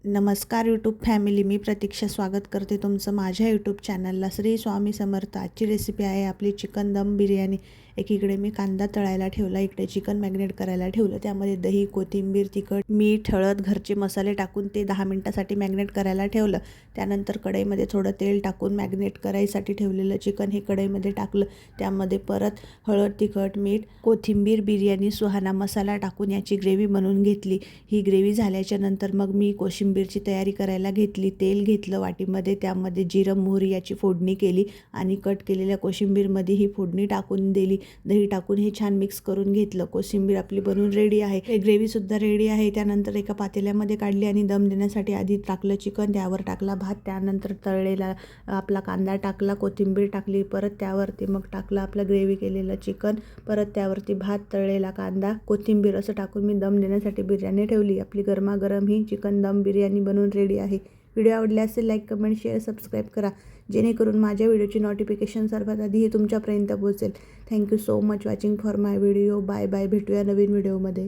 नमस्कार YouTube family, मी प्रतीक्षा स्वागत करते तुमचं माझ्या यूट्यूब चॅनलला. श्री स्वामी समर्थ. आजची रेसिपी आहे आपली चिकन दम बिर्याणी. एकीकडे मी कांदा तळायला ठेवला, इकडे चिकन मॅग्नेट करायला ठेवलं. त्यामध्ये दही, कोथिंबीर, तिखट, मीठ, हळद, घरचे मसाले टाकून ते 10 मिनिटासाठी मॅग्नेट करायला ठेवलं. त्यानंतर कढईमध्ये थोडं तेल टाकून मॅग्नेट करायसाठी ठेवलेलं चिकन हे कढईमध्ये टाकलं. त्यामध्ये परत हळद, तिखट, मीठ, कोथिंबीर, बिर्याणी सुहाना मसाला टाकून याची ग्रेव्ही बनवून घेतली. ही ग्रेव्ही झाल्याच्या नंतर मग मी कोशिंबीरची तयारी करायला घेतली. तेल घेतलं वाटीमध्ये, त्यामध्ये जिरं, मोहरी याची फोडणी केली आणि कट केलेल्या कोशिंबीरमध्ये ही फोडणी टाकून दिली. दही टाकून हे छान मिक्स करून घेतलं. कोशिंबीर आपली बनवून रेडी आहे. हे ग्रेव्हीसुद्धा रेडी आहे. त्यानंतर एका पातेल्यामध्ये काढली आणि दम देण्यासाठी आधी टाकलं चिकन, त्यावर टाकला भात, त्यानंतर तळलेला आपला कांदा टाकला, कोथिंबीर टाकली, परत त्यावरती मग टाकलं आपलं ग्रेव्ही केलेलं चिकन, परत त्यावरती भात, तळलेला कांदा, कोथिंबीर असं टाकून मी दम देण्यासाठी बिर्याणी ठेवली. आपली गरमागरम ही चिकन दम बिर्याणी बनवून रेडी आहे. व्हिडिओ आवडला असेल लाईक, कमेंट, शेअर, सबस्क्राईब करा, जेणेकरून माझ्या व्हिडिओची नोटिफिकेशन सर्वात आधी हे तुमच्यापर्यंत पोहोचेल. Thank you so much watching for my video. Bye bye. भेटूया नवीन व्हिडिओमध्ये.